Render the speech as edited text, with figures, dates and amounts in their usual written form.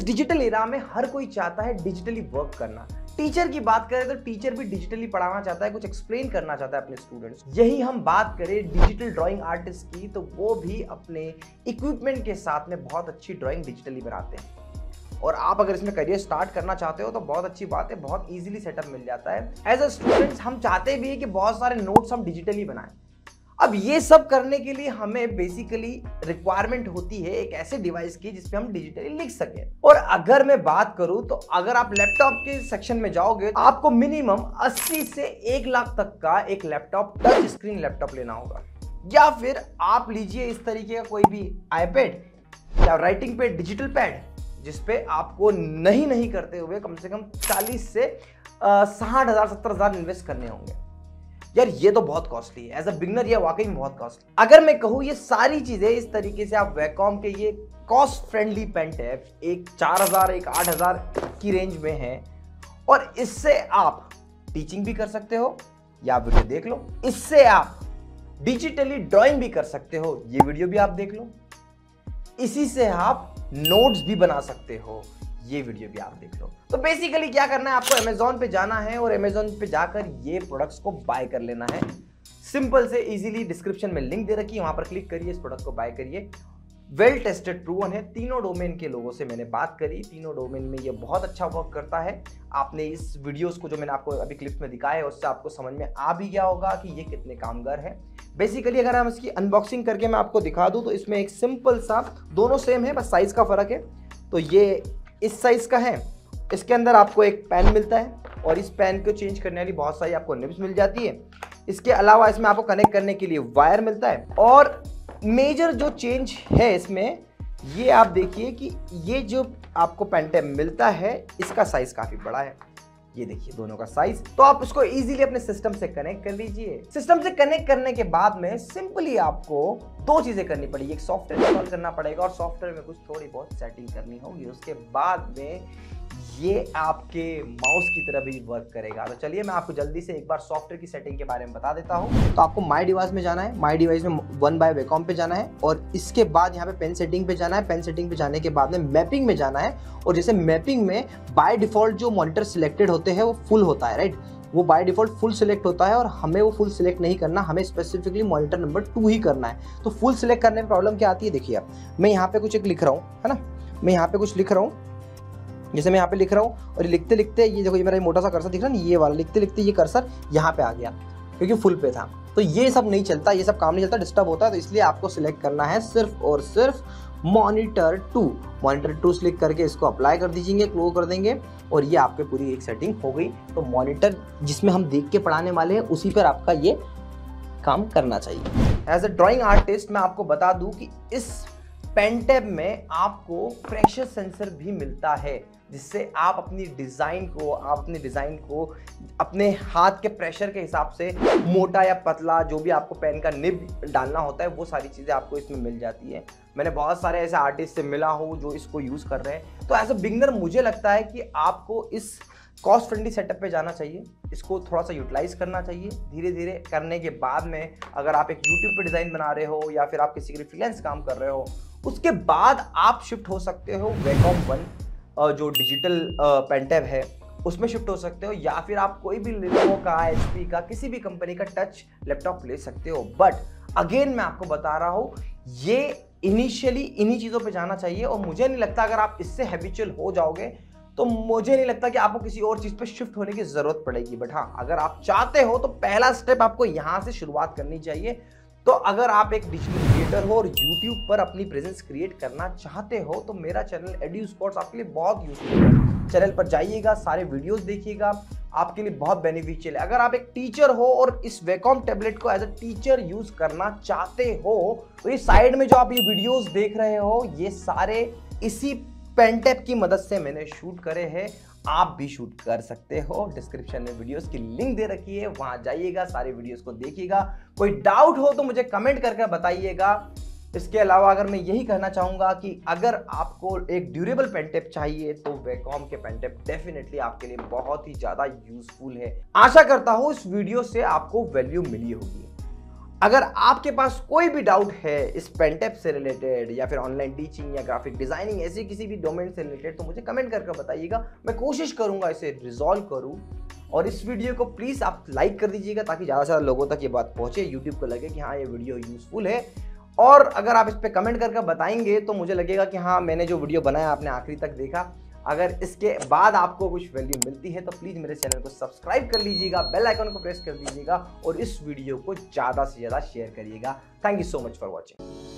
इस digital era में हर कोई चाहता है डिजिटली वर्क करना। टीचर की बात करें तो टीचर भी डिजिटली पढ़ाना चाहता है, कुछ एक्सप्लेन करना चाहता है अपने स्टूडेंट्स। यही हम बात करें डिजिटल ड्राइंग आर्टिस्ट की, तो वो भी अपने इक्विपमेंट के साथ में बहुत अच्छी ड्राइंग डिजिटली बनाते हैं। और आप अगर इसमें करियर स्टार्ट करना चाहते हो तो बहुत अच्छी बात है, बहुत इजीली सेटअप मिल जाता है। एज अ स्टूडेंट्स हम चाहते भी है कि बहुत सारे नोट्स हम डिजिटली बनाएं। अब ये सब करने के लिए हमें बेसिकली रिक्वायरमेंट होती है एक ऐसे डिवाइस की जिसपे हम डिजिटली लिख सकें। और अगर मैं बात करूं तो अगर आप लैपटॉप के सेक्शन में जाओगे तो आपको मिनिमम 80 से 1 लाख तक का एक लैपटॉप, टच स्क्रीन लैपटॉप लेना होगा। या फिर आप लीजिए इस तरीके का कोई भी आईपैड या राइटिंग पे डिजिटल पैड, जिसपे आपको नहीं करते हुए कम से कम 40 से 60,000 70,000 इन्वेस्ट करने होंगे। यार ये तो बहुत कॉस्टली है। एज अ बिगनर ये वाकई में बहुत कॉस्टली। अगर मैं कहूँ ये सारी चीजें इस तरीके से आप वैकॉम के ये कॉस्ट फ्रेंडली पेन टैब एक 4,000 एक 8,000 की रेंज में है, और इससे आप टीचिंग भी कर सकते हो या वीडियो देख लो, इससे आप डिजिटली ड्राइंग भी कर सकते हो, ये वीडियो भी आप देख लो, इसी से आप नोट्स भी बना सकते हो, ये वीडियो भी आप देख लो। तो बेसिकली क्या करना है, आपको अमेज़न पे जाना है और अमेज़न पे जाकर ये प्रोडक्ट्स को बाय कर लेना है। सिंपल से इजीली डिस्क्रिप्शन में लिंक दे रखी है, वहां पर क्लिक करिए, इस प्रोडक्ट को बाय करिए। वेल टेस्टेड प्रूवन है। तीनों डोमेन के लोगों से मैंने बात करी, तीनों डोमेन में ये बहुत अच्छा वर्क करता है। आपने इस वीडियोस को जो मैंने आपको अभी क्लिप्स में दिखाया है उससे आपको समझ में आ भी गया होगा कि ये कितने कामगार है। बेसिकली अगर हम इसकी अनबॉक्सिंग करके मैं आपको दिखा दूं तो इसमें एक सिंपल सा, दोनों सेम है बस साइज का फर्क है। तो ये इस साइज का है। इसके अंदर आपको एक पेन मिलता है और इस पेन को चेंज करने वाली बहुत सारी आपको निब्स मिल जाती है। इसके अलावा इसमें आपको कनेक्ट करने के लिए वायर मिलता है। और मेजर जो चेंज है इसमें, ये आप देखिए कि ये जो आपको पेन टैब मिलता है इसका साइज काफी बड़ा है। ये देखिए दोनों का साइज। तो आप इसको इजीली अपने सिस्टम से कनेक्ट कर लीजिए। सिस्टम से कनेक्ट करने के बाद में सिंपली आपको 2 चीजें करनी पड़ेगी। एक सॉफ्टवेयर इंस्टॉल करना पड़ेगा और सॉफ्टवेयर में कुछ थोड़ी बहुत सेटिंग करनी होगी। उसके बाद में ये आपके माउस की तरह भी वर्क करेगा। तो चलिए मैं आपको जल्दी से एक बार सॉफ्टवेयर की सेटिंग के बारे में बता देता हूँ। तो आपको माई डिवाइस में जाना है, माई डिवाइस में वन बाय वैकॉम पे जाना है और इसके बाद यहाँ पे पेन सेटिंग पे जाना है। पेन सेटिंग पे जाने के बाद में मैपिंग में जाना है। और जैसे मैपिंग में बाय डिफॉल्ट जो मॉनिटर सिलेक्टेड होते हैं वो फुल होता है, राइट। वो बाय डिफॉल्ट फुल सिलेक्ट होता है और हमें वो फुल सिलेक्ट नहीं करना, हमें स्पेसिफिकली मॉनिटर नंबर 2 ही करना है। तो फुल सिलेक्ट करने में प्रॉब्लम क्या आती है, देखिए आप, मैं यहाँ पे कुछ एक लिख रहा हूँ, है ना, मैं यहाँ पे कुछ लिख रहा हूँ, जैसे मैं यहाँ पे लिख रहा हूँ और लिखते लिखते ये देखो, ये मेरा मोटा सा कर्सर दिख रहा है ना, ये वाला लिखते लिखते ये कर्सर यहाँ पे आ गया क्योंकि फुल पे था। तो ये सब नहीं चलता, ये सब काम नहीं चलता, डिस्टर्ब होता है। तो इसलिए आपको सिलेक्ट करना है सिर्फ और सिर्फ मॉनिटर 2। मॉनिटर 2 सिलेक्ट करके इसको अप्लाई कर दीजिए, क्लोज कर देंगे और ये आपके पूरी एक सेटिंग हो गई। तो मॉनिटर जिसमें हम देख के पढ़ाने वाले हैं उसी पर आपका ये काम करना चाहिए। एज अ ड्राइंग आर्टिस्ट मैं आपको बता दूं कि इस पेन टैब में आपको प्रेशर सेंसर भी मिलता है, जिससे आप अपनी डिज़ाइन को अपने हाथ के प्रेशर के हिसाब से मोटा या पतला जो भी आपको पेन का निब डालना होता है वो सारी चीज़ें आपको इसमें मिल जाती है। मैंने बहुत सारे ऐसे आर्टिस्ट से मिला हूँ जो इसको यूज़ कर रहे हैं। तो एज अ बिगनर मुझे लगता है कि आपको इस कॉस्ट फ्रेंडली सेटअप पे जाना चाहिए, इसको थोड़ा सा यूटिलाइज करना चाहिए। धीरे धीरे करने के बाद में अगर आप एक यूट्यूब पे डिज़ाइन बना रहे हो या फिर आप किसी के लिए फ्रीलांस काम कर रहे हो, उसके बाद आप शिफ्ट हो सकते हो वैकॉम 1 जो डिजिटल पेन टैब है उसमें शिफ्ट हो सकते हो, या फिर आप कोई भी लेनोवो का, HP का, किसी भी कंपनी का टच लैपटॉप ले सकते हो। बट अगेन मैं आपको बता रहा हूँ, ये इनिशियली इन्हीं चीज़ों पे जाना चाहिए। और मुझे नहीं लगता अगर आप इससे हैबिचुअल हो जाओगे तो मुझे नहीं लगता कि आपको किसी और चीज़ पे शिफ्ट होने की ज़रूरत पड़ेगी। बट हाँ, अगर आप चाहते हो तो पहला स्टेप आपको यहाँ से शुरुआत करनी चाहिए। तो अगर आप एक डिजिटल क्रिएटर हो और YouTube पर अपनी प्रेजेंस क्रिएट करना चाहते हो तो मेरा चैनल EduSquads आपके लिए बहुत यूजफुल है। चैनल पर जाइएगा, सारे वीडियोस देखिएगा, आपके लिए बहुत बेनिफिशियल है। अगर आप एक टीचर हो और इस वैकॉम टैबलेट को एज अ टीचर यूज करना चाहते हो तो ये साइड में जो आप ये वीडियोस देख रहे हो ये सारे इसी पेन टैब की मदद से मैंने शूट करे हैं। आप भी शूट कर सकते हो। डिस्क्रिप्शन में वीडियोस की लिंक दे रखी है, वहां जाइएगा, सारे वीडियोस को देखिएगा। कोई डाउट हो तो मुझे कमेंट करके बताइएगा। इसके अलावा अगर मैं यही कहना चाहूंगा कि अगर आपको एक ड्यूरेबल पेन टैब चाहिए तो वैकॉम के पेन टैब डेफिनेटली आपके लिए बहुत ही ज्यादा यूजफुल है। आशा करता हूं इस वीडियो से आपको वैल्यू मिली होगी। अगर आपके पास कोई भी डाउट है इस पेंटेप से रिलेटेड या फिर ऑनलाइन टीचिंग या ग्राफिक डिजाइनिंग ऐसी किसी भी डोमेन से रिलेटेड, तो मुझे कमेंट करके बताइएगा। मैं कोशिश करूंगा इसे रिजॉल्व करूं। और इस वीडियो को प्लीज आप लाइक कर दीजिएगा ताकि ज़्यादा से ज़्यादा लोगों तक ये बात पहुंचे, यूट्यूब को लगे कि हाँ ये वीडियो यूजफुल है। और अगर आप इस पर कमेंट करके बताएंगे तो मुझे लगेगा कि हाँ मैंने जो वीडियो बनाया आपने आखिरी तक देखा। अगर इसके बाद आपको कुछ वैल्यू मिलती है तो प्लीज़ मेरे चैनल को सब्सक्राइब कर लीजिएगा, बेल आइकन को प्रेस कर दीजिएगा और इस वीडियो को ज़्यादा से ज़्यादा शेयर करिएगा। Thank you so much for watching.